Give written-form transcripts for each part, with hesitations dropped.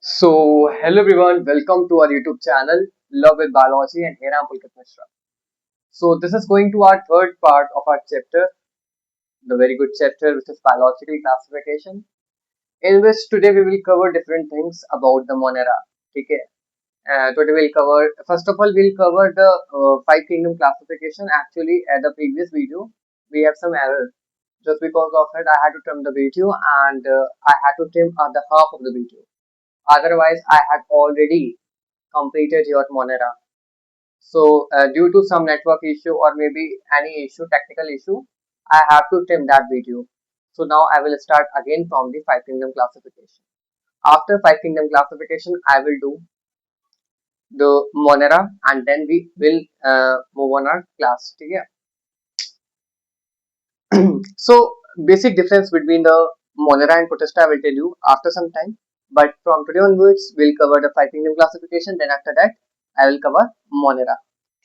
Hello everyone, welcome to our YouTube channel, Love with Biology, and here I am Pulkit Mishra. This is going to our third part of our chapter, the very good chapter, which is biological classification, in which today we will cover different things about the Monera. Okay. Today we'll cover, first of all, we'll cover the five kingdom classification. Actually, at the previous video, we have some error. Just because of it, I had to trim the video and I had to trim the half of the video. Otherwise, I had already completed your Monera. Due to some network issue or maybe any issue, technical issue, I have to trim that video. So now I will start again from the five kingdom classification. After five kingdom classification, I will do the Monera and then we will move on our class. Okay? So basic difference between the Monera and Protista I will tell you after some time. But from today onwards, we'll cover the five kingdom classification. Then after that, I will cover Monera.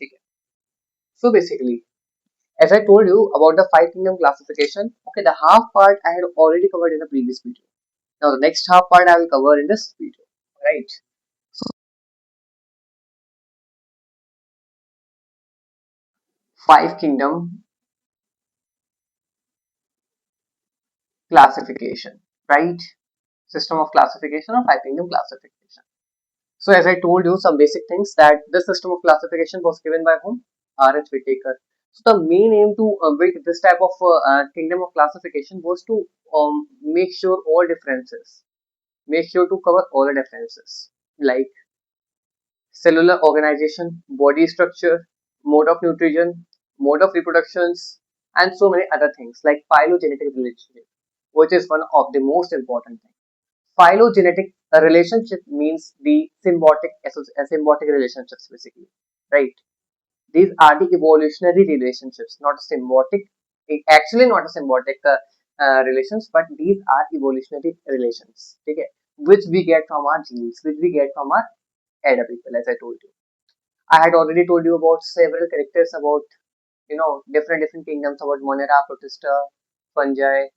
Okay. So basically, as I told you about the five kingdom classification, okay, the half part I had already covered in the previous video. Now the next half part I will cover in this video, right? So five kingdom classification, right? System of classification or five kingdom classification. So as I told you some basic things that this system of classification was given by whom? R.H. Whittaker. So the main aim to build this type of kingdom of classification was to make sure all differences, make sure to cover all the differences like cellular organization, body structure, mode of nutrition, mode of reproductions, and so many other things like phylogenetic relationship, which is one of the most important things. Phylogenetic relationship means the symbiotic relationships basically, right? These are the evolutionary relationships, not symbiotic. Actually, not a symbiotic relations, but these are evolutionary relations. Okay, which we get from our genes, which we get from our elder people, as I told you. I had already told you about several characters about different kingdoms about Monera, Protista, fungi,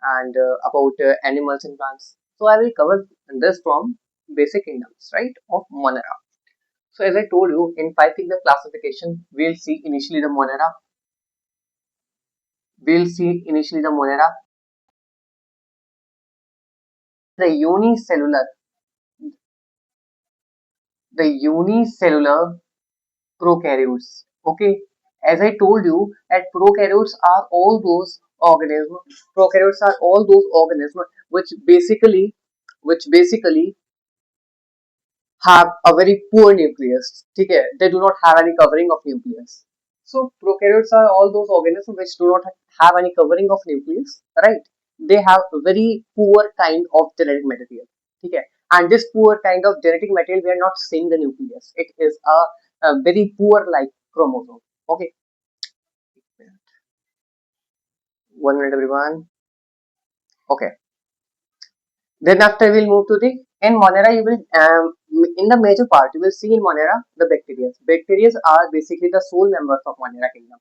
and about animals and plants. So I will cover this from basic kingdoms, right, of Monera. So as I told you, in five kingdom classification, we'll see initially the Monera. We'll see initially the Monera, the unicellular, the unicellular prokaryotes. Okay, as I told you, that prokaryotes are all those organisms. Prokaryotes are all those organisms which basically have a very poor nucleus. Okay, they do not have any covering of nucleus. So prokaryotes are all those organisms which do not have any covering of nucleus, right? They have a very poor kind of genetic material. Okay, and this poor kind of genetic material, we are not seeing the nucleus. It is a very poor like chromosome. Okay, 1 minute, everyone. Okay. Then after we'll move to the in Monera you will in the major part you will see in Monera the bacteria. Bacteria are basically the sole members of Monera kingdom.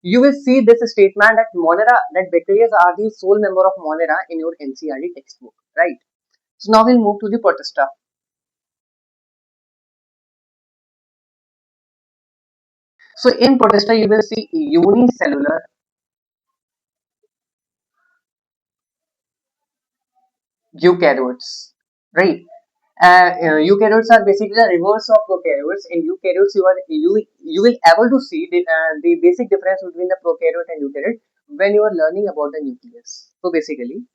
You will see this statement that Monera that bacteria are the sole member of Monera in your NCERT textbook, right? So now we'll move to the Protista. So in Protista you will see unicellular eukaryotes, right? Eukaryotes are basically the reverse of prokaryotes. In eukaryotes, you will able to see the basic difference between the prokaryote and eukaryote when you are learning about the nucleus. So basically,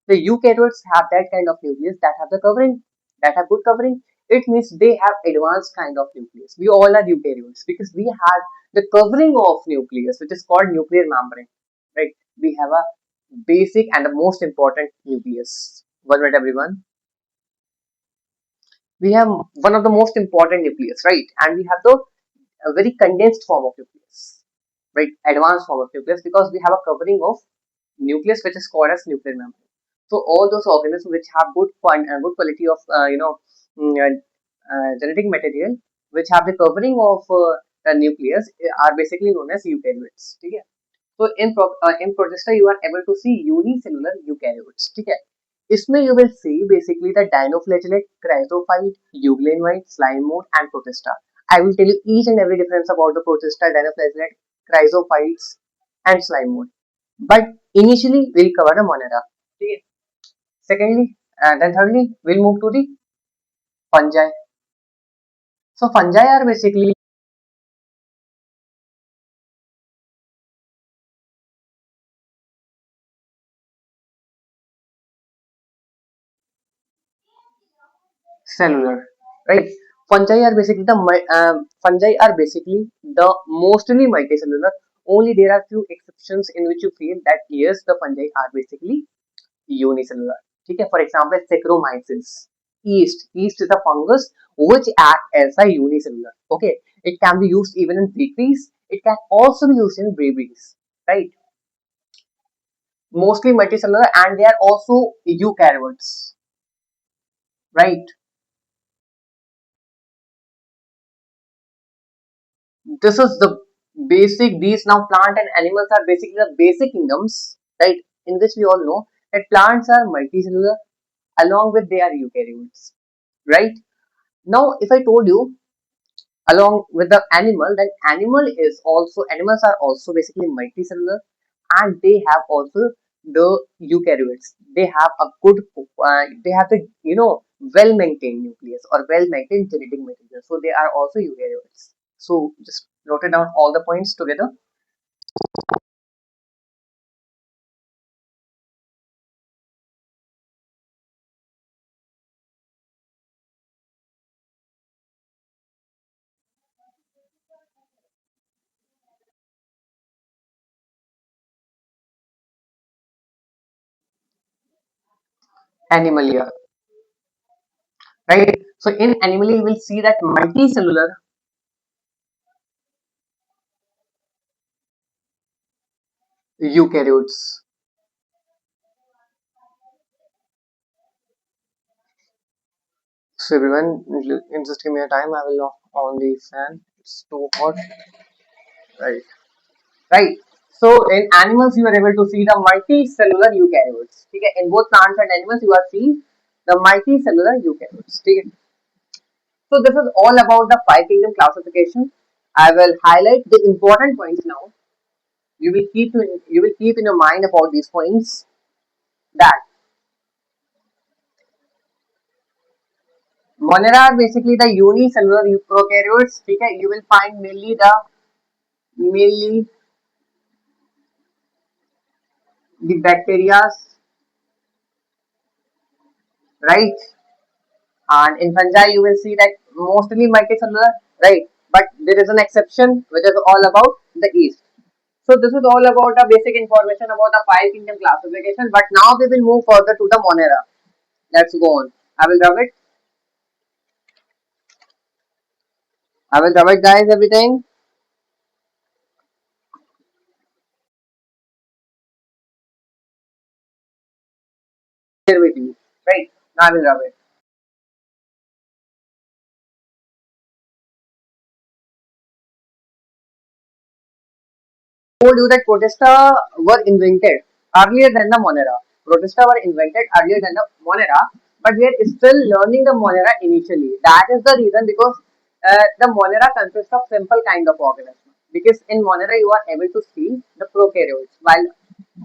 the eukaryotes have that kind of nucleus that have the covering, that have good covering. It means they have advanced kind of nucleus. We all are eukaryotes because we have the covering of nucleus, which is called nuclear membrane, right? We have a basic and the most important nucleus. 1 minute, everyone. We have one of the most important nucleus, right? And we have the a very condensed form of nucleus, right? Advanced form of nucleus because we have a covering of nucleus which is called as nuclear membrane. So all those organisms which have good quality of mm, uh, genetic material, which have the covering of the nucleus, are basically known as eukaryotes. Okay? So in Protista you are able to see unicellular eukaryotes. Okay? इसमें you will see basically the dinoflagellate, chrysophyte, euglenoid, slime mold, and protista. I will tell you each and every difference about the protista, dinoflagellate, chrysophytes, and slime mold. But initially we'll cover the Monera. Okay. Secondly, and then thirdly, we'll move to the fungi. So fungi are basically cellular, right? Fungi are basically the mostly multicellular. Only there are few exceptions in which you feel that yes, the fungi are basically unicellular. Okay, for example, Saccharomyces. Yeast is a fungus which act as a unicellular. Okay, it can be used even in bakeries. It can also be used in breweries, right? Mostly multicellular, and they are also eukaryotes, right? This is the basic. These now plant and animals are basically the basic kingdoms, right? In which we all know that plants are multicellular along with they are eukaryotes, right? Now, if I told you along with the animal, then animals are also basically multicellular, and they have also the eukaryotes. They have a good they have the well maintained nucleus or well maintained genetic material, so they are also eukaryotes. So just note it down all the points together. Animalia, right? So in animalia you will see that multicellular eukaryotes. So everyone, just give me a time. I will off on the fan. It's too hot. Right. Right. So in animals, you are able to see the multicellular eukaryotes. Okay. In both plants and animals, you are seeing the multicellular eukaryotes. Okay. So this is all about the five kingdom classification. I will highlight the important points now. You will keep in your mind about these points that Monera are basically the unicellular prokaryotes. Okay. You will find mainly the bacteria, right? And in fungi, you will see that mostly multicellular, right? But there is an exception which is all about the yeast. So this is all about the basic information about the five kingdom classification. But now we will move further to the Monera. Let's go on. I will rub it. I will rub it, guys. Everything here with you, right? Now I will rub it. Told you that Protista were invented earlier than the Monera. Protista were invented earlier than the Monera, but we are still learning the Monera initially. That is the reason because the Monera consists of simple kind of organism. Because in Monera you are able to see the prokaryotes, while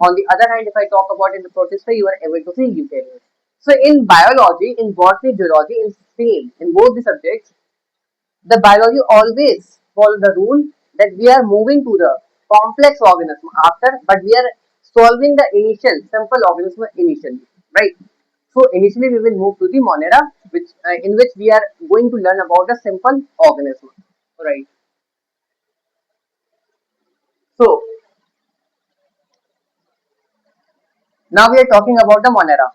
on the other hand, if I talk about in the Protista, you are able to see eukaryotes. So in biology, in botany, geology, in same in both the subjects, the biology always follow the rule that we are moving to the complex organism after, but we are solving the initial simple organism initially, right? So initially we will move to the Monera, which in which we are going to learn about the simple organism, right? So now we are talking about the Monera.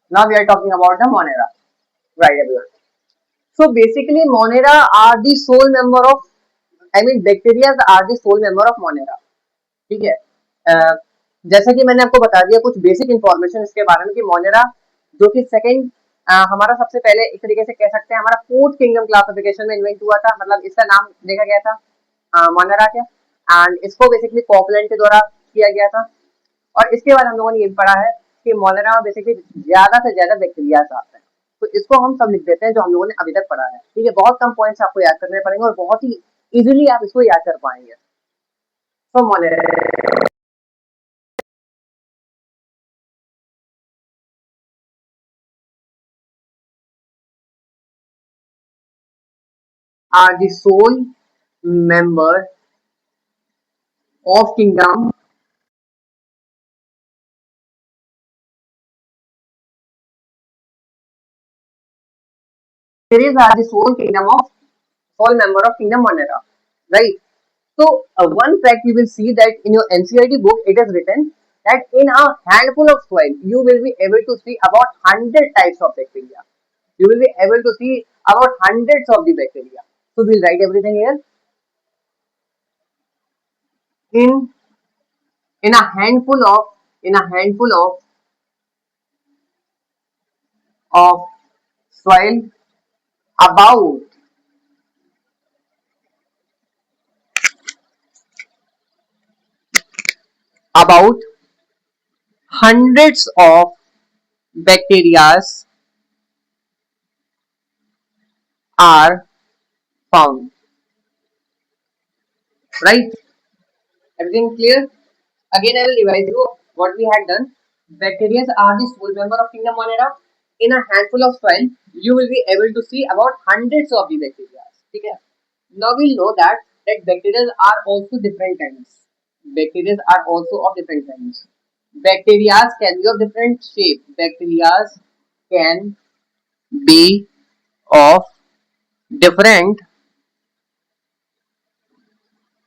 Now we are talking about the Monera, right, everyone? So basically, Monera are the sole member of, I mean, bacteria are the sole member of Monera. ठीक है जैसा कि मैंने आपको बता दिया कुछ basic information इसके बारे में कि मोनेरा जो कि सेकंड हमारा सबसे पहले एक तरीके से कह सकते हैं हमारा फोर्थ किंगडम क्लासिफिकेशन में इन्वेंट हुआ था, मतलब इसका नाम देखा गया था मोनेरा के, एंड इसको बेसिकली कॉकलैंड के द्वारा किया गया था। और इसके बाद हम लोगों ने ये पढ़ा है कि मोनेरा में बेसिकली ज्यादा से ज्यादा बैक्टीरिया आते हैं, तो इसको हम सब लिख देते हैं जो हम लोगों ने अभी तक पढ़ा है। ठीक है, बहुत कम पॉइंट्स आपको याद करने पड़ेंगे और बहुत ही इजीली आप इसको याद कर पाएंगे। तो Monera are the sole member of kingdom. Series are the sole member of kingdom Monera, right? So one fact you will see that in your NCERT book it is written that in a handful of soil you will be able to see about 100 types of bacteria. You will be able to see about hundreds of the bacteria. So we'll write everything here. In in a handful of in a handful of soil about about hundreds of bacteria are found, right? Everything clear? Again I will revise you what we had done. Bacteria are the sole member of kingdom Monera. In a handful of soil you will be able to see about hundreds of the bacteria. Okay, now we'll know that bacteria are also different kinds. Bacteria are also of different kinds. Bacteria can be of different shape. Bacteria can be of different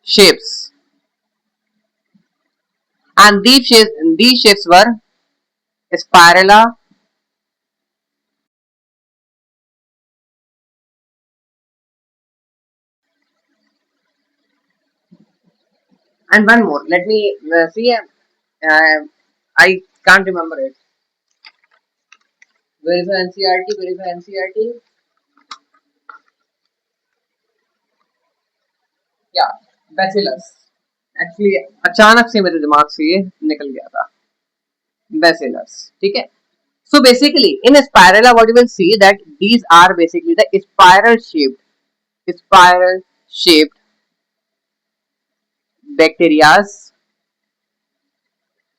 shapes, and these shapes were spirala, and one more. Let me see. I can't remember it. Where is the NCERT? Where is the NCERT? Yeah, bacillus. Actually, अचानक से मेरे दिमाग से ये निकल गया था, bacillus. ठीक है. So basically, in a spirala, what you will see that these are basically the spiral shaped bacterias.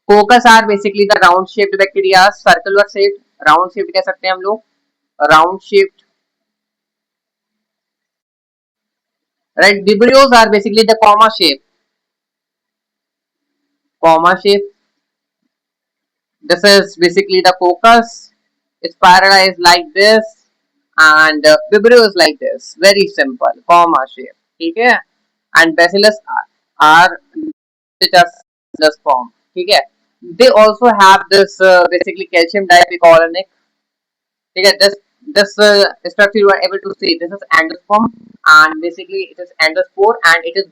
Coccus are basically the round shaped bacteria, circular shaped, round shaped कह सकते हैं हम लोग, round shaped, right? Vibrios are basically the comma shape. This is basically the coccus. Spirala is like this, and Vibrio is like this. Very simple, comma shape. ठीक है? And bacillus are which are this form. ठीक है? They also have this basically calcium dipicolonic. ठीक है? This structure you are able to see. This is endosperm, and basically it is endospore, and it is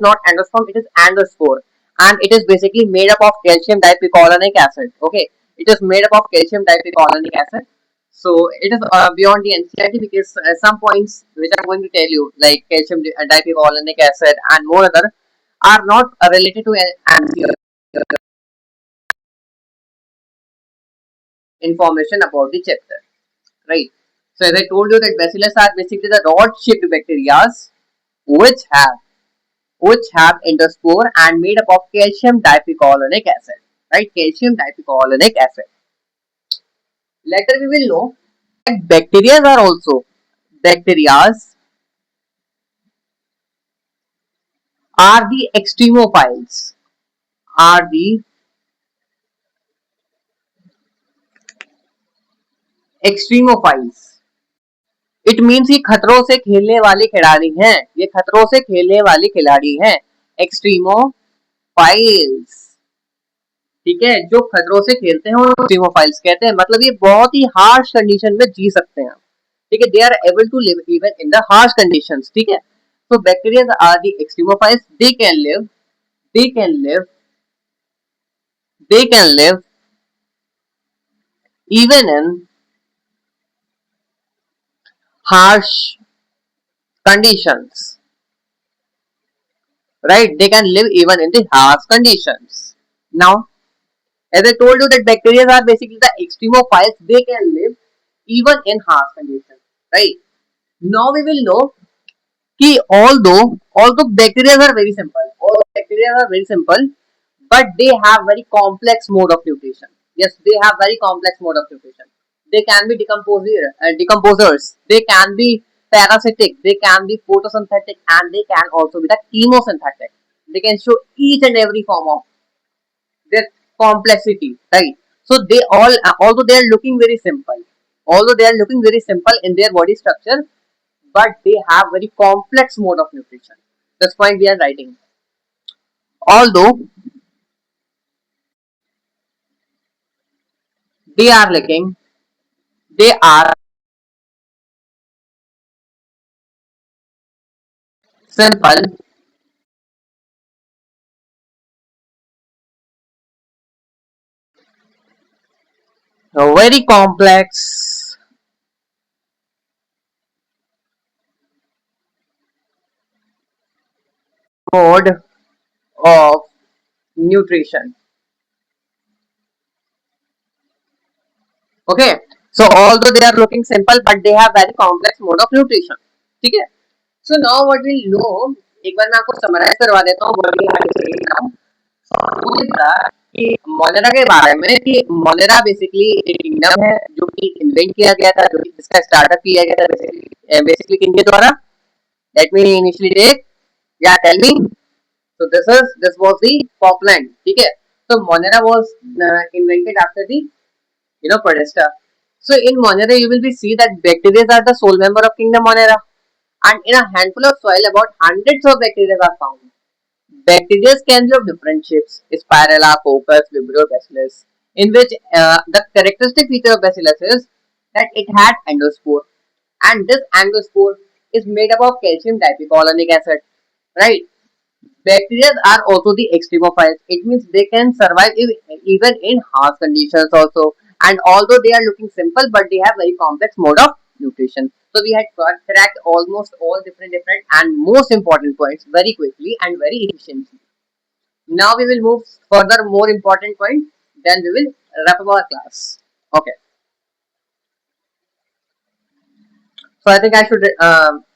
not endosperm. It is endospore, and it is basically made up of calcium dipicolonic acid. Okay, it is made up of calcium dipicolonic acid. So it is beyond the NCERT because some points which I'm going to tell you, like calcium dipicolonic acid and more other, are not related to NCERT information about the chapter, right? So as I told you that bacillus are basically the rod-shaped bacteria which have endospore and made up of calcium dipicolonic acid, right? Calcium dipicolonic acid. Later we will know that bacteria are the extremophiles. Are the extremophiles. It means ये खतरों से खेलने वाले खिलाड़ी हैं, ये खतरों से खेलने वाले खिलाड़ी हैं, एक्सट्रीमोफाइल्स. ठीक है, जो खतरों से खेलते हैं उनको एक्सट्रीमोफाइल्स कहते हैं. मतलब ये बहुत ही हार्श कंडीशन में जी सकते हैं. ठीक है, they are able to live even in the harsh conditions. ठीक है, so bacteria are the extremophiles. They can live they can live even in harsh conditions, right? They can live even in the harsh conditions. Now, as I told you that bacteria are basically the extremophiles, they can live even in harsh conditions, right? Now we will know कि although bacteria are very simple, all bacteria are very simple, but they have very complex mode of nutrition. Yes, they have very complex mode of nutrition. They can be decomposers. They can be parasitic. They can be photosynthetic, and they can also be the chemosynthetic. They can show each and every form of their complexity, right? So they all, although they are looking very simple, although they are looking very simple in their body structure, but they have very complex mode of nutrition. That's why we are writing. Although they are looking, they are simple, very complex mode of nutrition. Okay, so although they are looking simple, but they have very complex mode of nutrition. ठीक है? So now what we'll know, एक बार मैं आपको summarize करवा देता हूँ body now. मुझे पता कि मोनेरा के बारे में कि मोनेरा बेसिकली एक किंगडम है जो कि इन्वेंट किया गया था, जो जिसका स्टार्टअप किया गया था बेसिकली किनके द्वारा. लेट मी इनिशियली टेक, या tell me. So this was the Falkland. ठीक है. So Monera was invented after the Podesta. So in Monera you will be see that bacteria are the sole member of kingdom Monera, and in a handful of soil about hundreds of bacteria are found. Bacteria can be of different shapes: spirella, coccus, vibrio, bacillus. In which the characteristic feature of bacillus is that it had endospore, and this endospore is made up of calcium dipicolonic acid, right? Bacteria are also the extremophiles. It means they can survive even in harsh conditions also. And although they are looking simple, but they have very complex mode of nutrition. So we had cracked almost all different and most important points very quickly and very efficiently. Now we will move further more important point. Then we will wrap up our class. Okay. So I think I should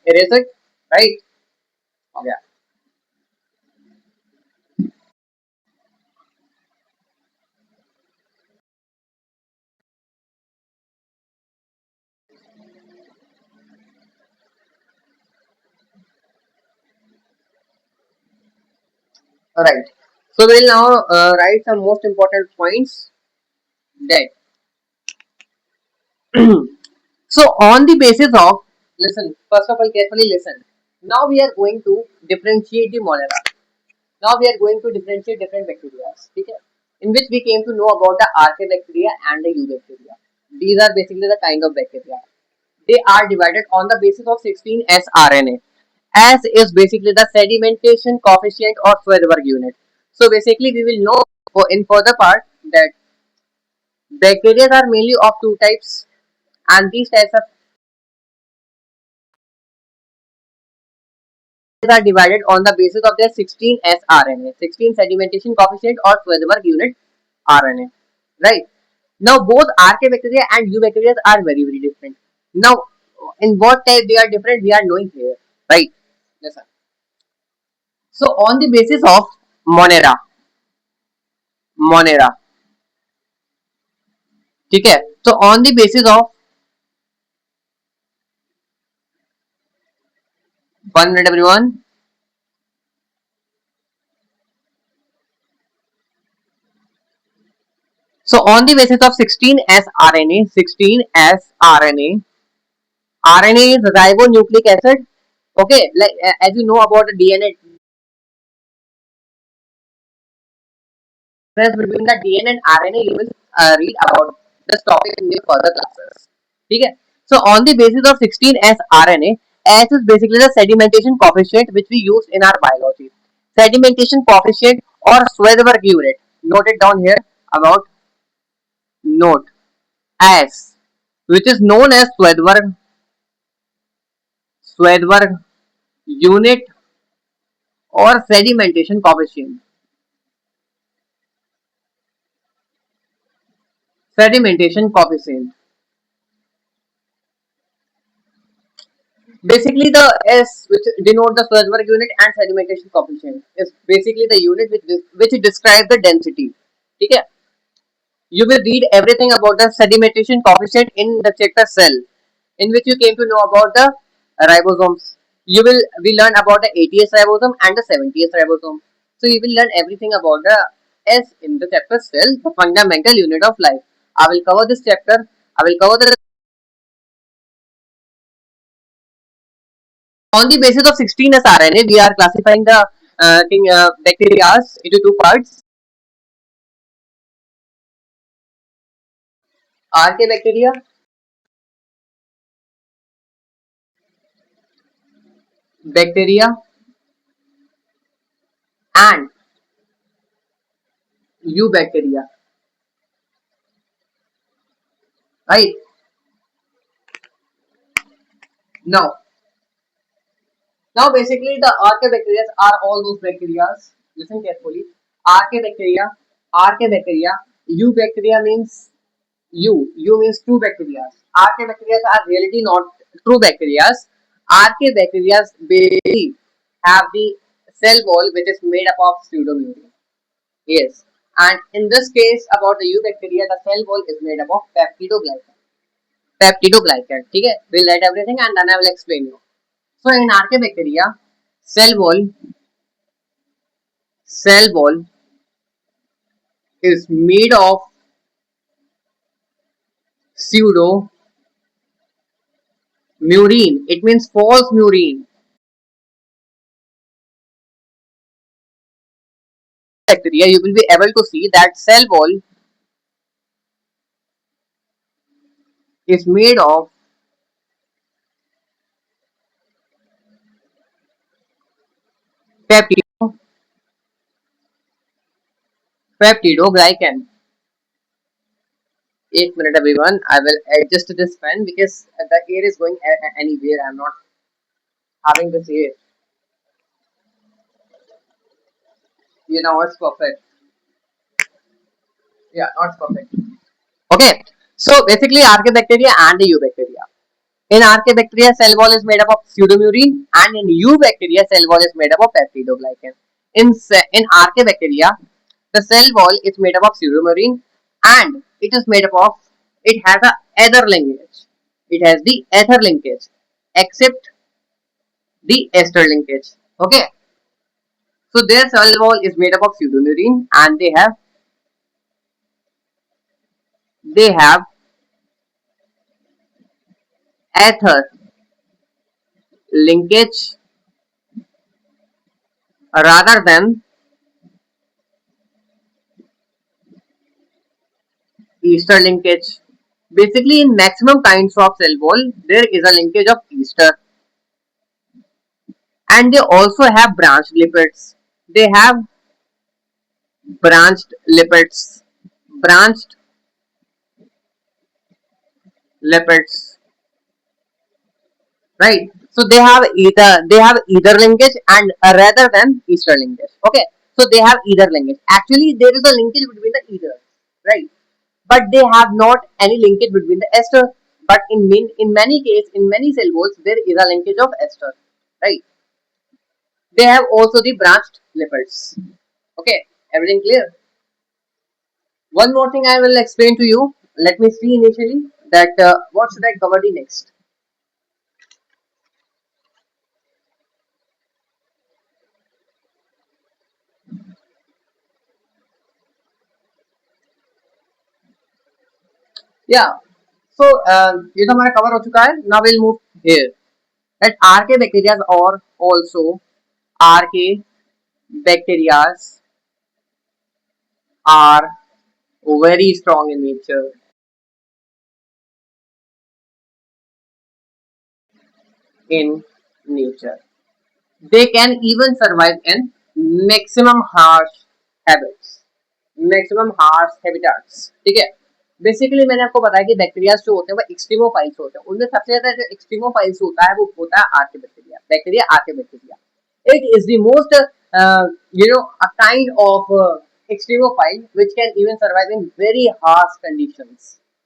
erase it, right? Okay. All right. So we'll now write some most important points. That so on the basis of, listen, first of all carefully listen. Now we are going to differentiate the monera. Now we are going to differentiate different bacteria. Okay? In which we came to know about the archaebacteria and the eubacteria. These are basically the kind of bacteria. They are divided on the basis of 16S RNA. S is basically the sedimentation coefficient or Swedberg unit. So basically we will know in further part that bacteria are mainly of two types, and these types of are divided on the basis of their 16S RNA, 16 sedimentation coefficient or Swedberg unit RNA. Right. Now both archaebacteria and eubacteria are very different. Now in what type they are different we are knowing here. Right. Listen. So on the basis of Monera, Monera, ठीक है. So on the basis of, 1 minute everyone. So on the basis of 16S RNA, 16S RNA, RNA is ribonucleic acid. Okay, like as you know about the DNA, difference between the DNA and RNA, you will read about this topic in your further classes. Okay. So on the basis of 16S RNA, S is basically the sedimentation coefficient which we use in our biology. Sedimentation coefficient or Swedberg unit. Note it down here about, note, S, which is known as Swedberg Swedberg unit or sedimentation coefficient. Sedimentation coefficient. Basically, the S which denote the Swedberg unit and sedimentation coefficient is basically the unit which describes the density. Okay? You will read everything about the sedimentation coefficient in the chapter cell, in which you came to know about the ribosomes. We learn about the 80s ribosome and the 70s ribosome. So you will learn everything about the S in the chapter cell, the fundamental unit of life. I will cover this chapter. I will cover the on the basis of 16S RNA. We are classifying the bacteria into two parts. Archaebacteria, bacteria, and eubacteria. Right now, basically the archaebacteria are all those bacteria. Listen carefully. Archaebacteria, archaebacteria. Eubacteria means U means two bacteria. Archaebacteria are really not true bacteria. Archaebacteria basically have the cell wall which is made up of pseudomembrane. Yes. And in this case, about the eubacteria, the cell wall is made up of peptidoglycan. Peptidoglycan. Okay? We'll write everything and then I will explain you. So in archaebacteria, cell wall, cell wall is made of pseudo murine. It means false murine. Bacteria, you will be able to see that cell wall is made of peptido, peptidoglycan. 8 minute everyone. I will adjust this fan because the air is going anywhere. I'm not having this air. You know it's perfect. Yeah, not perfect. Okay. So basically archaebacteria and the eubacteria. In archaebacteria, cell wall is made up of pseudomurine, and in eubacteria, cell wall is made up of peptidoglycan. In archaebacteria, the cell wall is made up of pseudomurine, and it is made up of it has a ether linkage. It has the ether linkage, except the ester linkage. Okay, so their cell wall is made up of pseudomurine, and they have ether linkage rather than ester linkage. Basically, in maximum kinds of cell wall, there is a linkage of ester, and they also have branched lipids. They have branched lipids, branched lipids, right? So they have either linkage and rather than ester linkage. Okay, so they have either linkage. Actually, there is a linkage between the either, right? But they have not any linkage between the ester. But in many cases, in many cell walls, there is a linkage of ester, right? They have also the branched lipids. Okay, everything clear? One more thing I will explain to you. Let me see initially that what should I cover the next. Yeah. So ये तो हमारा cover हो चुका है. Now we'll move here. That archaebacteria or also archaebacteria are very strong in nature. In nature, they can even survive in maximum harsh habits, maximum harsh habitats. ठीक है? Basically मैंने आपको बताया कि बैक्टीरिया जो होते हैं वो एक्सट्रीमोफाइल्स होते हैं, उनमें सबसे ज्यादा जो एक्सट्रीमोफाइल्स होता है वो होता है archaebacteria, bacteria archaebacteria. It is the most a kind of extremophile which can even survive in very harsh conditions,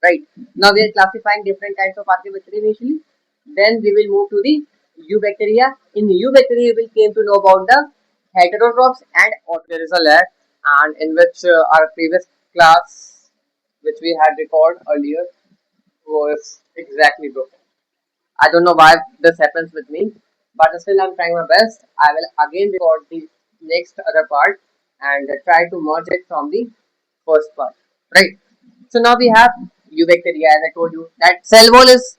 right? Now we are classifying different types of archaebacteria initially, then we will move to the eubacteria. In eubacteria we will came to know about the heterotrophs and there is a lag, and in which our previous class which we had recorded earlier was exactly broken. I don't know why this happens with me, but still I'm trying my best. I will again record the next other part and try to merge it from the first part. Right. So now we have eubacteria, as I told you that cell wall is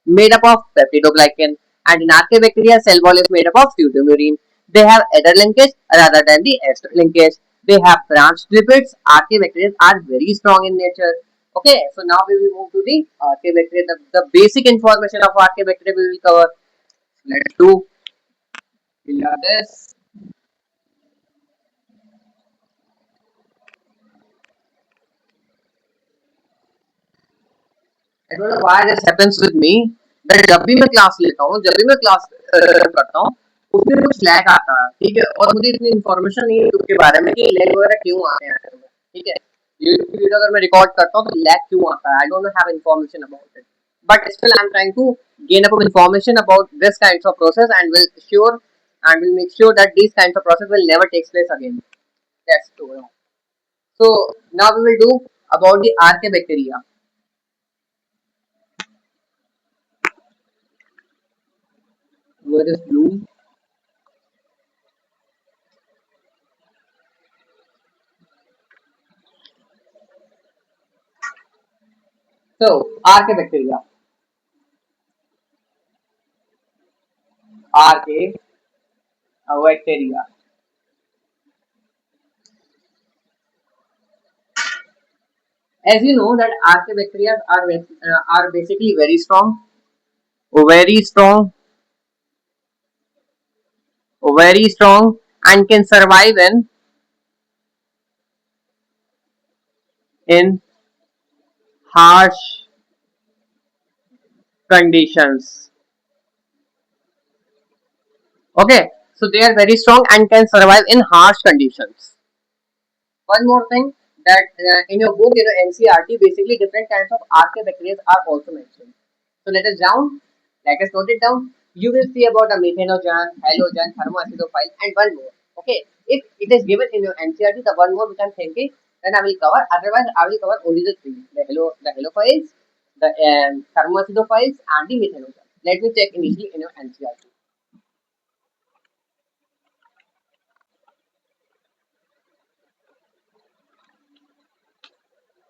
made up of peptidoglycan, and in archaebacteria cell wall is made up of pseudomurine. They have adder linkage rather than the ester linkage. They have branched lipids. Archaebacteria are very strong in nature. Okay, so now we will move to the archaebacteria. The basic information of archaebacteria we will cover. Let's do this. I don't know why this happens with me. That जब भी मैं class लेता हूँ, जब भी मैं class करता हूँ, उसमें कुछ लैग आता है, ठीक है, और मुझे इतनी इन्फॉर्मेशन नहीं है यूट्यूब के बारे में कि लैग वगैरह क्यों आते हैं, ठीक है। यूट्यूब की वीडियो अगर मैं रिकॉर्ड करता हूँ तो लैग क्यों आता है, I don't have information about it, but still I am trying to gain up information about this kinds of process and will make sure that these kinds of process will never take place again. That's true. So now we will do about the archaebacteria. Where is blue? So, archaebacteria. Archaebacteria. As you know that archaebacteria are basically very strong, very strong, and can survive in harsh conditions. Okay, so they are very strong and can survive in harsh conditions. One more thing that in your book, NCERT, basically different kinds of archaebacteria are also mentioned. So let us note it down. You will see about the methanogen, halogen, thermoacidophile, and one more. Okay, if it is given in your NCERT, the one more which I'm thinking, then I will cover. Otherwise, I will cover only the three: the halophiles, the thermoacidophiles, and the methanogen. Let me check initially in your NCERT.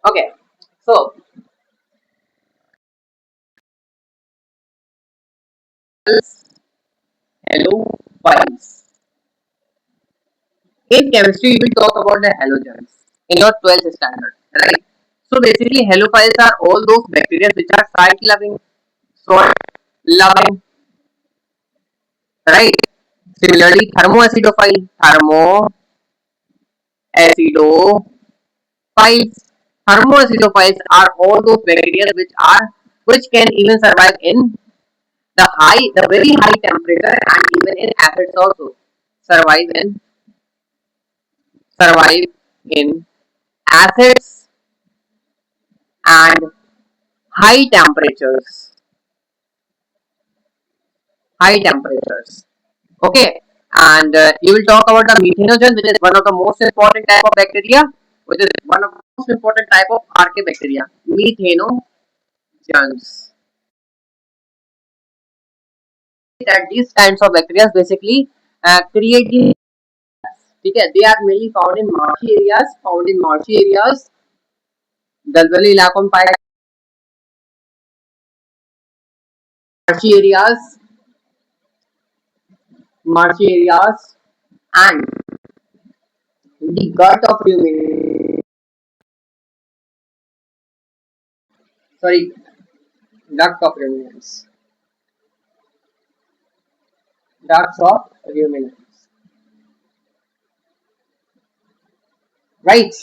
Okay, so halophiles. In chemistry, we will talk about the halogens in your 12th standard, right? So basically, halophiles are all those bacteria which are salt loving, right? Similarly, thermoacidophiles. Thermoacidophiles are all those bacteria which can even survive in the very high temperature and even in acids also. Survive in survive in acids and high temperatures. High temperatures. Okay, and you will talk about the methanogen, which is one of the most important type of bacteria, which is one of the most important type of archaebacteria. Methanogens. That these kinds of bacteria basically create the okay, they are mainly found in marshy areas, दलदली इलाकों में पाए marshy areas, marshy areas, and the gut of ruminants. Sorry, duct of ruminants. Ducts of ruminants. Right.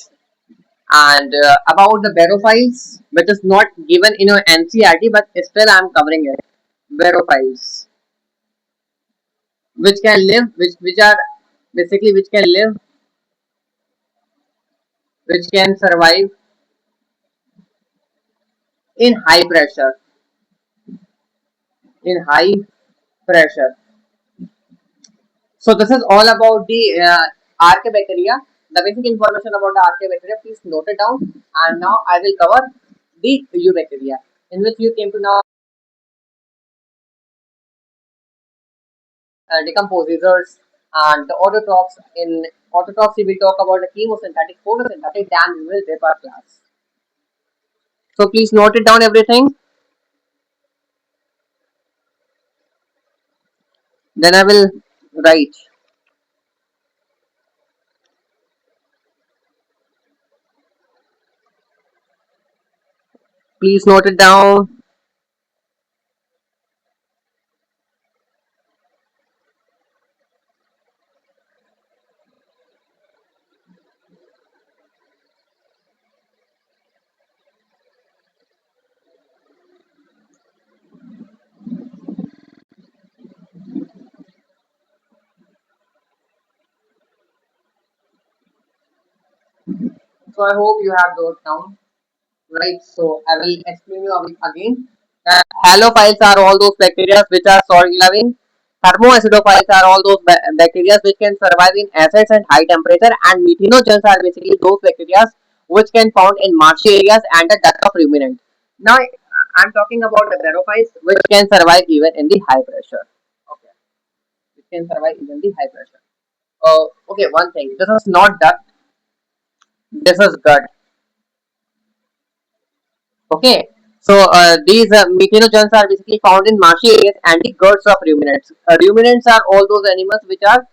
And about the barophiles, which is not given in your NCERT, but still I am covering it. Barophiles, which can live, which are basically which can live, which can survive in high pressure, in high pressure. So this is all about the archaebacteria. The basic information about the archaebacteria, please note it down. And now I will cover the eubacteria, in which you came to know decomposers and the autotrophs. In autotrophs, we will talk about the chemosynthetic, photosynthetic, then we will dip our class. So please note it down everything. Then I will write. Please note it down. So I hope you have those down. Right, so I will explain you again. Halophiles are all those bacteria which are soil loving. Thermoacidophiles are all those bacteria which can survive in acids and high temperature. And methanogens are basically those bacteria which can found in marshy areas and the dust of ruminant. Now I'm talking about the barophiles which can survive even in the high pressure. Okay, which can survive even the high pressure. Okay, one thing. This is not duct. This is gut. Okay, so these methanogens are basically found in marshy areas and the guts of ruminants. Ruminants are all those animals which are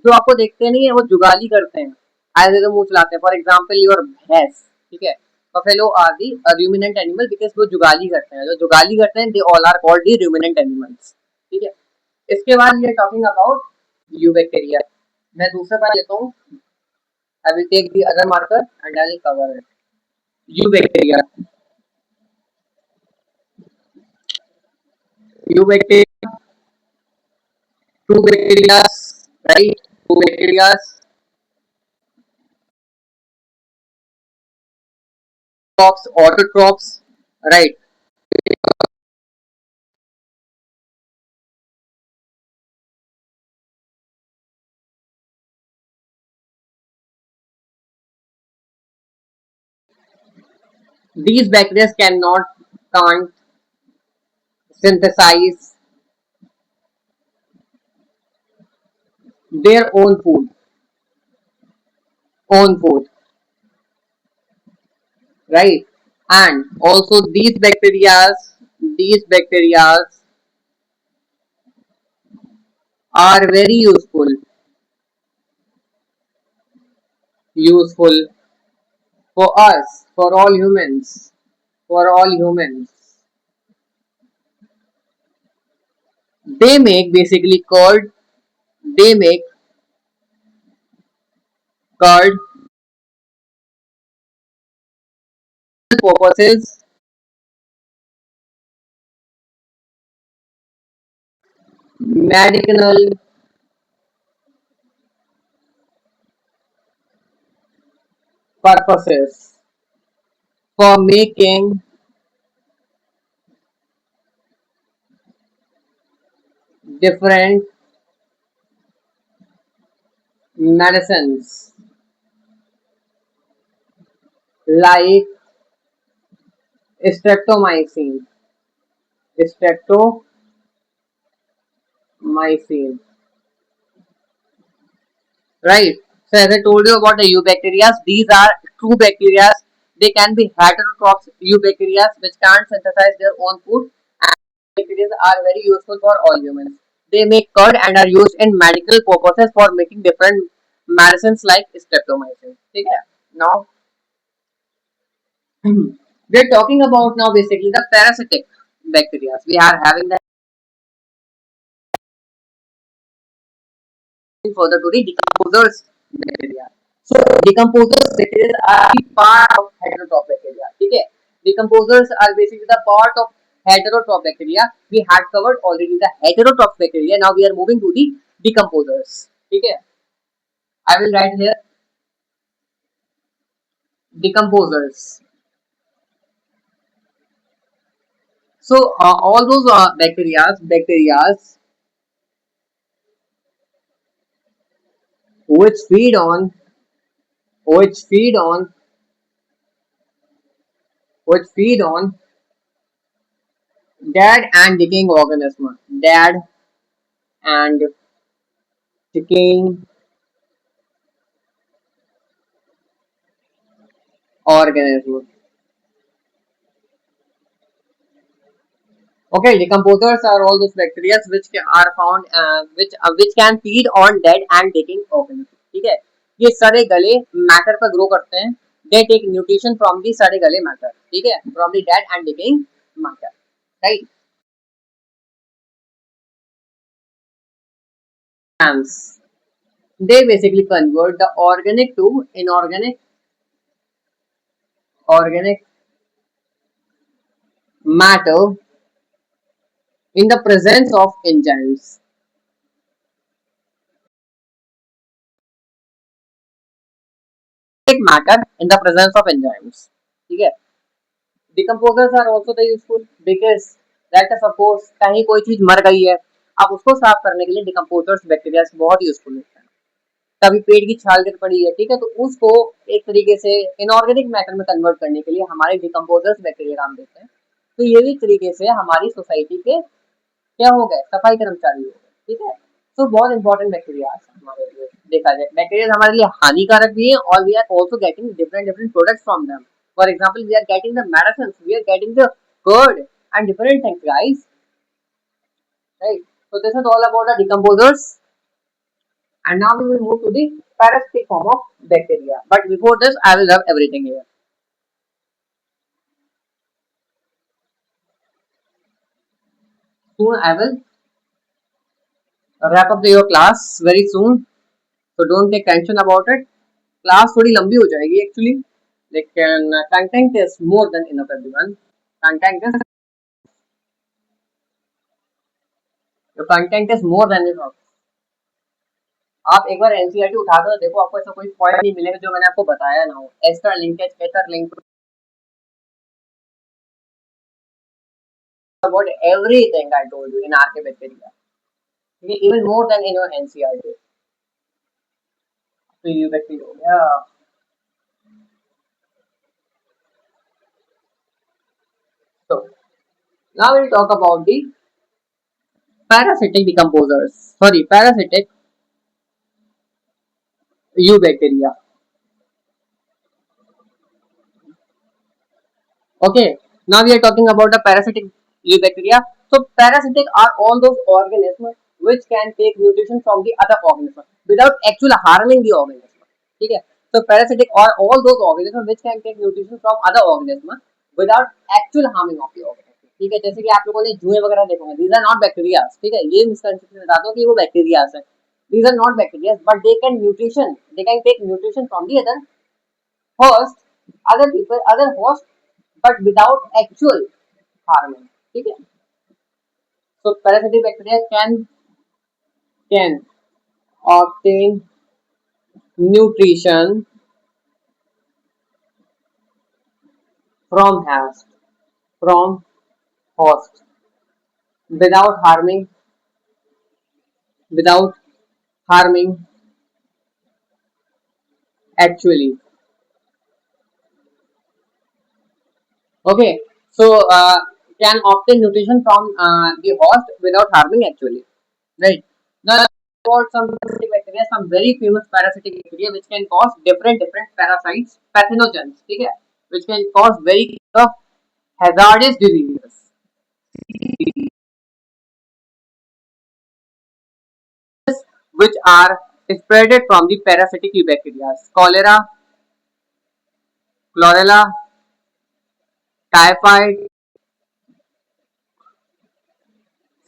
जो आपको देखते नहीं है वो जुगाली करते हैं ऐसे तो मुंह चलाते हैं फॉर एग्जांपल योर भैंस ठीक है buffalo are the ruminant animal because वो जुगाली करते हैं जो जुगाली करते हैं they all are called the ruminant animals ठीक है इसके बाद we are talking about eubacteria मैं दूसरा पार्ट लेता हूँ I will take the other marker and I will cover it eubacteria eubacteria two bacteria, right? Two bacteria, autotrophs, right? These bacteria can't synthesize their own food, right? And also these bacteria are very useful for us, for all humans. They make basically curd. They make curd purposes, medicinal purposes for making different medicines like streptomycin, streptomycin, right? So as I told you about the eubacteria, these are true bacteria. They can be heterotrophs eubacteria which can't synthesize their own food, and bacteria are very useful for all humans. They make curd and are used in medical purposes for making different medicines like streptomycin. Okay? Now we're talking about now basically the parasitic bacteria. We are having the further to the decomposers bacteria. So decomposers bacteria are the part of heterotroph bacteria. ठीक है, decomposers are basically the part of heterotroph bacteria. We had covered already the heterotroph bacteria. Now we are moving to the decomposers. ठीक है, I will write here decomposers. So all those bacterias which feed on which feed on which feed on dead and decaying organism, dead and decaying organism. Okay, decomposers are all those bacteria are found which can feed on dead and decaying organisms. ठीक है, ये सड़े गले matter पर grow करते हैं. They take nutrition from the सड़े गले मैटर. ठीक है, from the dead and decaying matter. Right? Plants. They basically convert the organic to organic matter in the presence of enzymes. Matter in the presence of enzymes. ठीक है, decomposers are also the useful because let us suppose कहीं कोई चीज मर गई है, अब उसको साफ करने के लिए decomposers बैक्टीरिया बहुत यूजफुल होता है. कभी पेड़ की छाल गिर पड़ी है, ठीक है, तो उसको एक तरीके से इनऑर्गेनिक मैटर में कन्वर्ट करने के लिए हमारे decomposers बैक्टीरिया काम देते हैं. तो ये भी तरीके से हमारी सोसाइटी के क्या हो गए, सफाई कर्मचारी हो गए. ठीक है, तो बहुत इंपॉर्टेंट बैक्टीरिया हमारे लिए देखा जाए. बैक्टीरिया हमारे लिए हानिकारक भी है और we are also getting different different products from them. For example we are getting the medicine, we are getting the curd and different things, guys. Right? So this is all about the decomposers, and now we will move to the parasitic form of bacteria. But before this, I will have everything here. Soon I will wrap up your class very soon. So don't take tension about it. Class थोड़ी लंबी हो जाएगी actually, लेकिन content is more than enough everyone. Content is content is more than enough. आप एक बार NCERT उठा दो, देखो आपको ऐसा कोई पॉइंट नहीं मिलेगा जो मैंने आपको बताया ना हो. Ester linkage, ether link, about everything I told you in RK bacteria. Okay, even more than in your NCERT. So you bacteria. Yeah. So now we'll talk about the parasitic decomposers. Sorry, parasitic eubacteria. Okay, now we are talking about the parasitic eubacteria. So parasitic are all those organisms which can take nutrition from the other organism without actually harming the organism. ठीक है, so parasitic are all those organisms which can take nutrition from other organism without actual harming of the organism. ठीक है, जैसे कि आप लोगों ने जुए वगैरह देखे होंगे, these are not bacteria. ठीक है, ये मिसकंसेप्शन बता दो कि वो बैक्टीरिया है. These are not bacteria, but they can take nutrition from the host, other people, other host, but without actual harming. ठीक है, so parasitic bacteria can obtain nutrition from host without without harming actually. Okay, so can obtain nutrition from the host without harming actually. Right. Now about some parasitic bacteria, some very famous parasitic bacteria which can cause different parasites, pathogens, ठीक है, which can cause very hazardous diseases, which are spreaded from the parasitic bacteria. Cholera, chlorella, typhoid,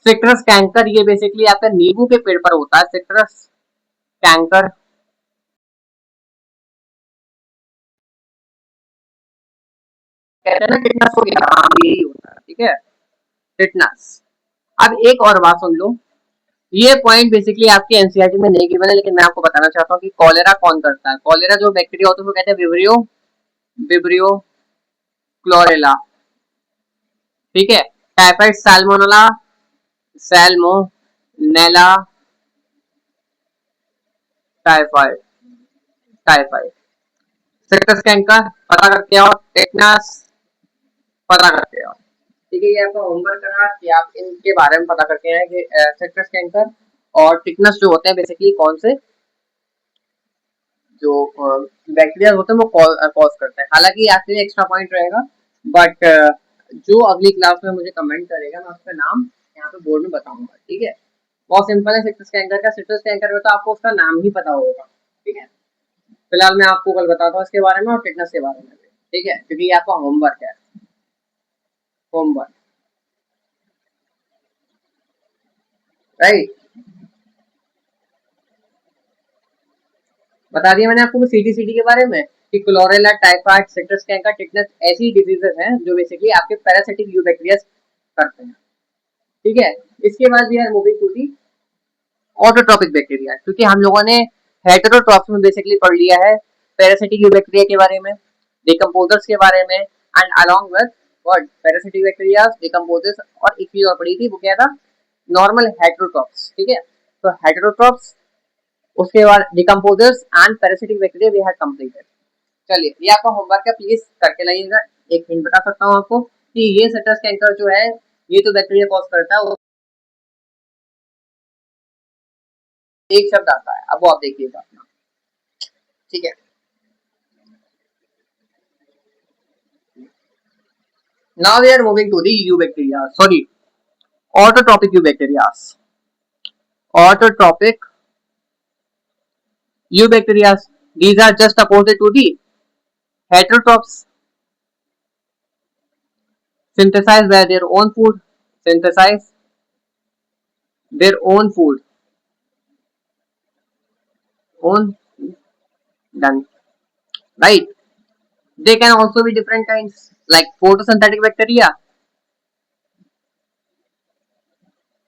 citrus canker. ये basically आपका नींबू के पेड़ पर होता है, सिट्रस कैंकर. कहते हैं ना टिटनेस हो गया, हाँ यही होता है, ठीक है, टिटनेस। अब एक और बात सुन लो, ये पॉइंट बेसिकली आपकी एनसीईआरटी में नहीं गिवन है, लेकिन मैं आपको बताना चाहता हूँ कि कॉलेरा कौन करता है। कॉलेरा जो बैक्टीरिया होता है वो कहते हैं विब्रियो विब्रियो क्लोरेला, ठीक है। Typhoid Salmonella Salmonella typhoid typhoid sector scan का पता करके आओ, टेटनस पता करके आओ, ठीक है। ये आपका होमवर्क करा कि आप इनके बारे में पता करके आए कि सेक्टर स्कैन का और टिटनस जो होते हैं बेसिकली कौन से जो बैक्टीरिया होते हैं वो कॉज करते हैं। हालांकि आपके लिए एक्स्ट्रा पॉइंट रहेगा, बट जो अगली क्लास में मुझे कमेंट करेगा मैं उसका नाम यहाँ पे बोर्ड में बताऊंगा, ठीक है। बहुत सिंपल है सिट्रस कैंकर का, सिट्रस कैंकर में तो आपको उसका नाम ही पता होगा, ठीक है। फिलहाल मैं आपको कल बताता हूँ इसके बारे में और टिटनस के बारे में भी, ठीक है, क्योंकि ये आपका होमवर्क है, होमवर्क, राइट। बता दिया मैंने आपको सीटी के बारे में कि chlorella typhoid citrus canker tetanus ऐसी डिजीजेस हैं जो बेसिकली आपके पैरासिटिक यू बैक्टीरिया करते हैं, ठीक है। इसके बाद we are moving to the autotrophic bacteria, क्योंकि हम लोगों ने हेटेरोट्रॉप्स में बेसिकली पढ़ लिया है पैरासिटिक यू बैक्टीरिया के बारे में, डिकम्पोजर्स के बारे में, and along with what parasitic bacteria, decomposers, और एक चीज और पढ़ी थी वो क्या था, नॉर्मल हेटेरोट्रॉप्स, ठीक है। तो हेटेरोट्रॉप्स, उसके बाद decomposers and parasitic bacteria we have completed. चलिए ये आपका होमवर्क है, प्लीज करके लाइएगा। एक हिंट बता सकता हूँ आपको कि ये सिट्रस कैंकर जो है ये तो बैक्टीरिया कॉज करता है, वो एक शब्द आता है, अब वो आप देखिएगा, ठीक है। Now we are moving to the eubacteria. Sorry, autotrophic eubacteria. Autotrophic eubacteria. These are just opposite to the heterotrophs. Synthesize their own food. Synthesize their own food. Own done. Right. They can also be different kinds like photosynthetic bacteria.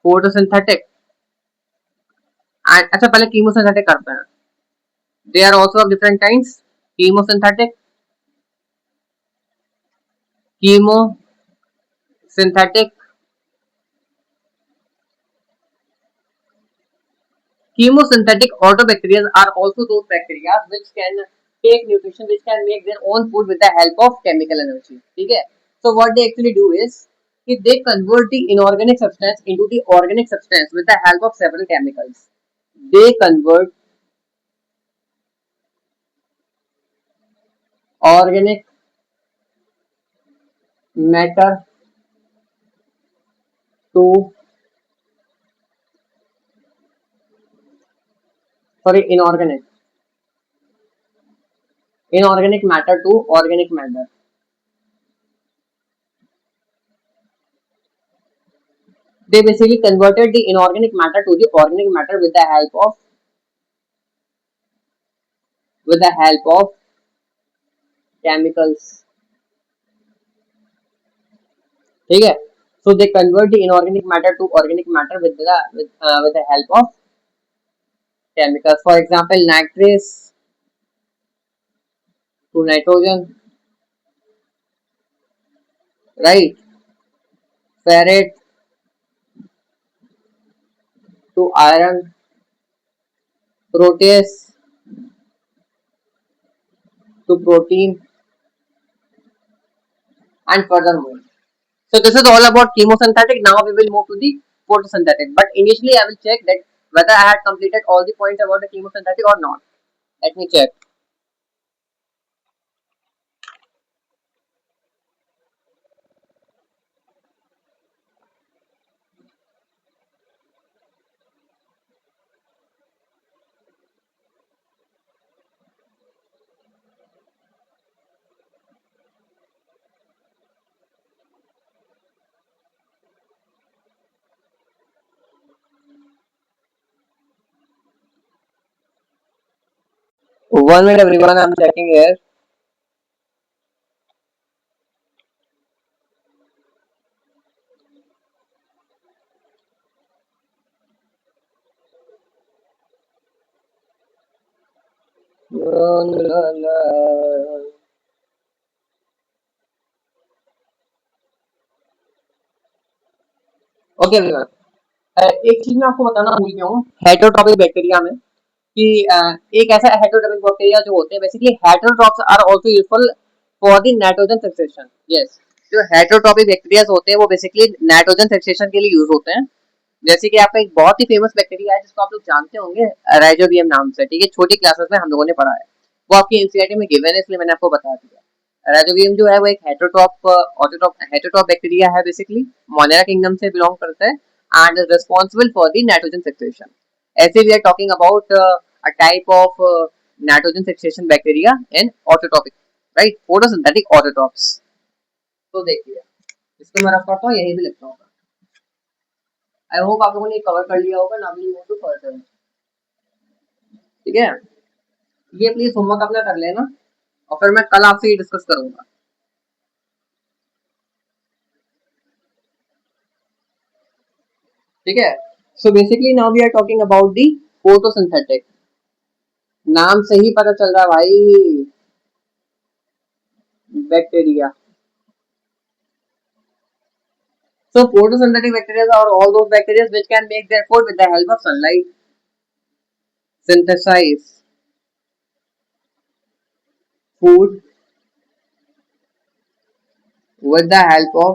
Photosynthetic. And अच्छा पहले chemosynthetic करते हैं. They are also of different kinds. Chemosynthetic. Chemosynthetic. Chemosynthetic autobacteria are also those bacteria which can take nutrition, which can make their own food with the help of chemical energy. ठीक है. So what they actually do is कि they convert the inorganic substance into the organic substance with the help of several chemicals. They convert organic matter to inorganic matter to organic matter. They basically converted the inorganic matter to the organic matter with the help of chemicals. ठीक है. So they convert the inorganic matter to organic matter with the help of chemicals. For example, nitrates to nitrogen, right? Ferrate to iron, protease to protein, and furthermore. So this is all about chemosynthetic. Now we will move to the photosynthetic. But initially I will check that whether I had completed all the points about the chemosynthetic or not. Let me check. One minute everyone, I'm checking here. Okay everyone, एक चीज मैं आपको बताना भूल गया हूँ heterotrophic bacteria में कि एक ऐसा हेटरोट्रॉपिक बैक्टीरिया जो होते हैं basically heterotrophs are also useful for the nitrogen fixation. Yes, जो हेटरोट्रॉपिक बैक्टीरिया होते हैं वो बेसिकली नाइट्रोजन फिक्सेशन के लिए यूज होते हैं। जैसे कि आपका एक बहुत ही फेमस बैक्टीरिया है जिसको आप लोग जानते होंगे, राइजोबियम नाम से। ठीक है, छोटी क्लासेस में हम लोगों ने पढ़ा है, वो आपकी एनसीईआरटी में गिवन है, इसलिए मैंने आपको बता दिया। राइजोबियम जो है वो एक हेटरोट्रॉप बैक्टीरिया है, बेसिकली मोनेरा किंगडम से बिलोंग करता है and is responsible for the nitrogen fixation. ऐसे we are talking about a type of nitrogen fixation bacteria in autotrophic, right, photosynthetic autotrophs. तो देखिए, इसको मैं रख करता हूँ, यही भी लिखता हूँ। आई होप आप लोगों ने कवर कर लिया होगा ना, भी टू फर्दर। ठीक है, ये प्लीज होमवर्क अपना कर लेना और फिर मैं कल आपसे ये डिस्कस करूंगा। ठीक है, so basically now we are talking about the photosynthetic. नाम से ही पता चल रहा है भाई, bacteria. So photosynthetic bacteria are all those bacteria which can make their food with the help of sunlight. Synthesize food with the help of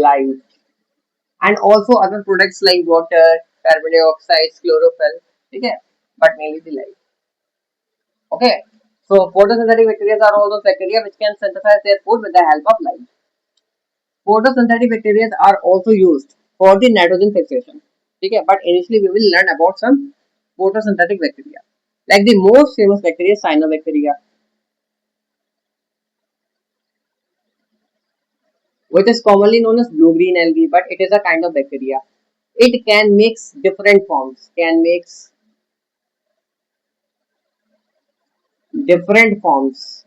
light, and also other products like water, carbon dioxide, chlorophyll. ठीक है, but mainly the light. Okay, so photosynthetic bacteria are all those bacteria which can synthesize their food with the help of light. Photosynthetic bacteria are also used for the nitrogen fixation. ठीक है, but initially we will learn about some photosynthetic bacteria. Like the most famous bacteria is cyanobacteria, which is commonly known as blue-green algae, but it is a kind of bacteria. It can mix different forms, different forms,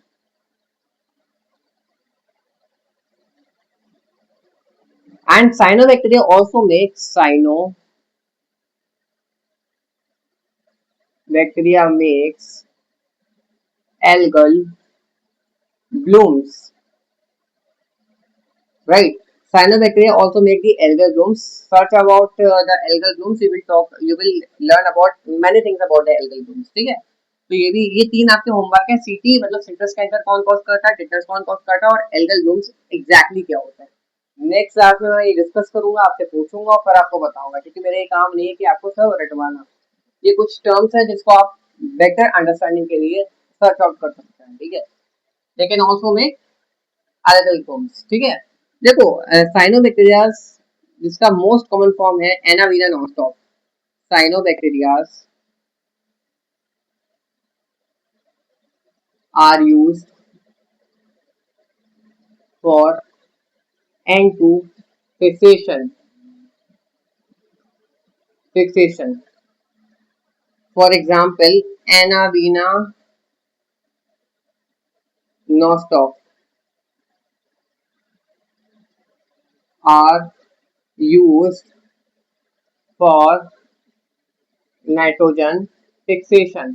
and cyanobacteria also makes algal blooms, right? Cyanobacteria also make the algal blooms. Search about the algal blooms. You will learn about many things about the algal blooms. ठीक है, तो ये तीन आपके homework है। सीटी मतलब citrus canker कौन कॉज करता है, टिटर्स कौन कॉज करता है, और एल्गल ब्लूम्स एग्जैक्टली क्या होता है। नेक्स्ट क्लास में मैं ये डिस्कस करूंगा, आपसे पूछूंगा और फिर आपको बताऊंगा, क्योंकि मेरा ये काम नहीं है कि आपको सब रटवाना। ये कुछ टर्म्स है जिसको आप बेटर अंडरस्टैंडिंग के लिए सर्च आउट कर सकते हैं। ठीक है, they can also make other terms. ठीक है, देखो, साइनोबैक्टीरियाज जिसका मोस्ट कॉमन फॉर्म है एनावीना nonstop. Cyanobacterias are used for N2 fixation. For example, Anavina nostoc are used for nitrogen fixation,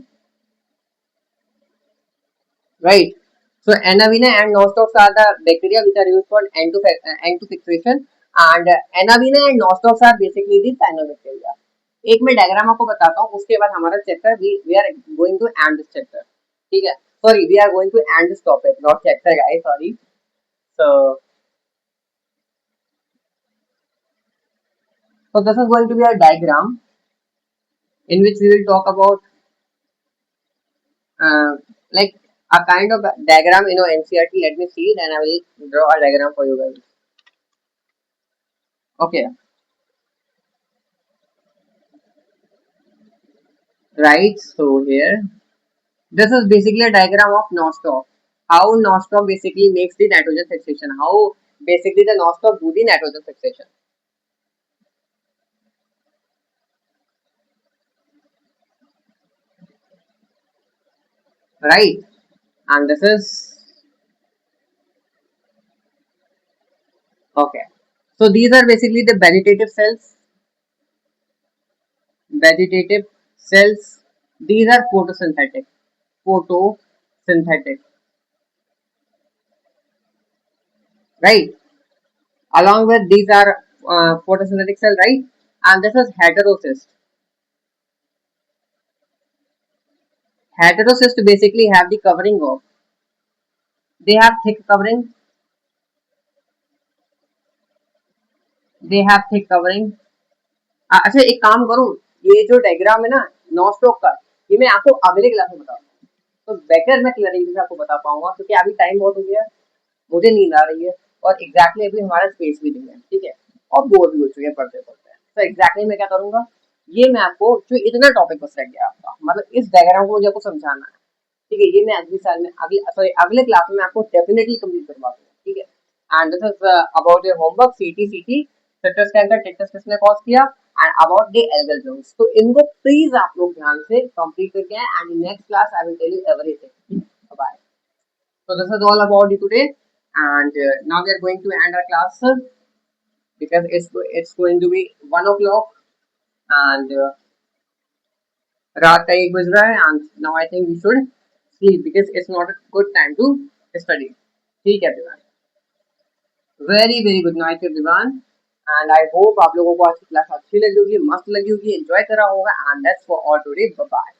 right? So Anavina and nostocs are the bacteria which are used for N2 fixation, and Anavina and nostocs are basically the cyanobacteria. एक मैं diagram आपको बताता हूँ, उसके बाद हमारा chapter we are going to end this chapter. ठीक है, sorry, we are going to end this topic, not chapter guys, sorry. So, so this is going to be a diagram in which we will talk about uh, like a kind of diagram, NCERT. Let me see it and I will draw a diagram for you guys. Okay, right. So here, this is basically a diagram of nostoc. How nostoc basically makes the nitrogen fixation. How basically the nostoc do the nitrogen fixation. Right, and this is okay. So these are basically the vegetative cells. Vegetative cells, these are photosynthetic. Photosynthetic, right? Along with these are photosynthetic cell, right? And this is heterocyst. Heterocyst basically have the covering of, they have thick covering, they have thick covering. अच्छा एक काम करूं, ये जो diagram है ना nostoc का, ये मैं आपको अगले क्लास में बताऊंगा, तो बेटर मैं क्लियरिंग से आपको बता पाऊंगा, क्योंकि अभी टाइम बहुत हो गया, मुझे नींद आ रही है और एग्जैक्टली अभी हमारा स्पेस भी नहीं है, ठीक है, और बोर भी हो चुके हैं पढ़ते पढ़ते। तो एग्जैक्टली मैं क्या करूंगा, ये मैं आपको जो इतना टॉपिक बस रह गया आपका, मतलब इस डायग्राम को मुझे आपको समझाना है, ठीक है, ये मैं अगले साल में अगले सॉरी अगले क्लास में आपको डेफिनेटली कंप्लीट करवा दूंगा, ठीक है। And this is about your homework सीटी सेक्टर्स के अंदर टेक्टस किसने कॉज किया, एंड अबाउट द एल्गोरिथम्स, तो इनको प्लीज आप लोग ध्यान से कंप्लीट करके आए, and in next class I will tell you everything. Bye. So this is all about it today, and now we are going to end our class because it's going to be 1 o'clock, and रात का 1 बज रहा है, and now I think we should sleep because it's not a good time to study. ठीक है everyone, very very good night everyone, and I hope आप लोगों को आज की क्लास अच्छी लगी होगी, मस्त लगी होगी, एंजॉय करा होगा, and that's for all today. Bye bye.